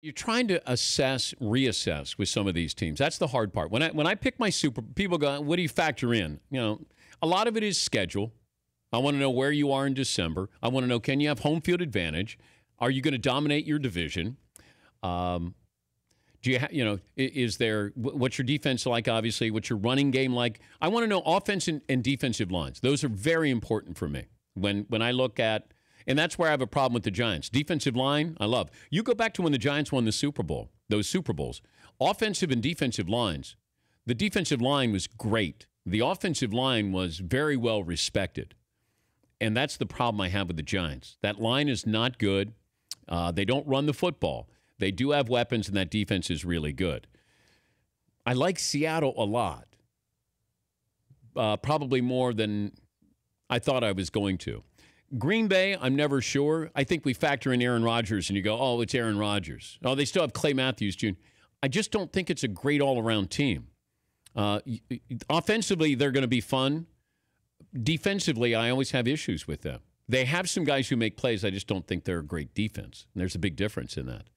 You're trying to reassess with some of these teams. That's the hard part. When I pick my people go, what do you factor in? A lot of it is schedule. I want to know where you are in December. I want to know, can you have home field advantage? Are you going to dominate your division? Do is there, what's your defense like, obviously? What's your running game like? I want to know offense and defensive lines. Those are very important for me. When I look at, and that's where I have a problem with the Giants. Defensive line, I love. You go back to when the Giants won the Super Bowl, those Super Bowls. Offensive and defensive lines. The defensive line was great. The offensive line was very well respected. And that's the problem I have with the Giants. That line is not good. They don't run the football. They do have weapons, and that defense is really good. I like Seattle a lot, probably more than I thought I was going to. Green Bay, I'm never sure. I think we factor in Aaron Rodgers, and you go, oh, it's Aaron Rodgers. Oh, they still have Clay Matthews, Jr. I just don't think it's a great all-around team. Offensively, they're going to be fun. Defensively, I always have issues with them. They have some guys who make plays. I just don't think they're a great defense. And there's a big difference in that.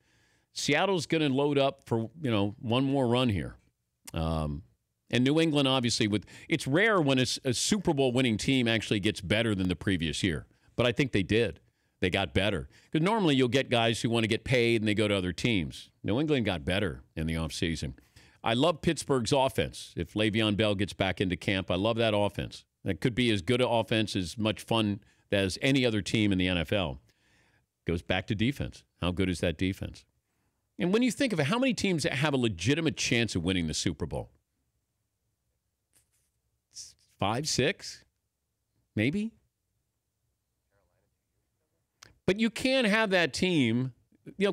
Seattle's going to load up for, one more run here. And New England, obviously, it's rare when a Super Bowl winning team actually gets better than the previous year. But I think they did. They got better. Because normally you'll get guys who want to get paid and they go to other teams. New England got better in the offseason. I love Pittsburgh's offense. If Le'Veon Bell gets back into camp, I love that offense. That could be as good an offense, as much fun as any other team in the NFL. Goes back to defense. How good is that defense? And when you think of it, how many teams have a legitimate chance of winning the Super Bowl? 5, 6? Maybe? But you can't have that team.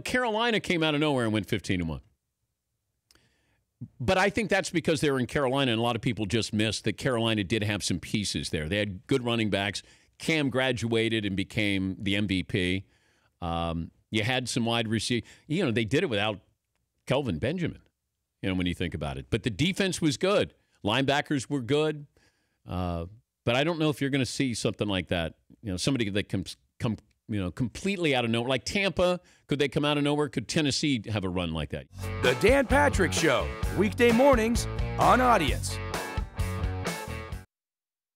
Carolina came out of nowhere and went 15-1. But I think that's because they were in Carolina, and a lot of people just missed that Carolina did have some pieces there. They had good running backs. Cam graduated and became the MVP. You had some wide receivers. They did it without Kelvin Benjamin, when you think about it. But the defense was good. Linebackers were good. But I don't know if you're going to see something like that. Somebody that comes completely out of nowhere. Like Tampa, could they come out of nowhere? Could Tennessee have a run like that? The Dan Patrick Show, weekday mornings on Audience.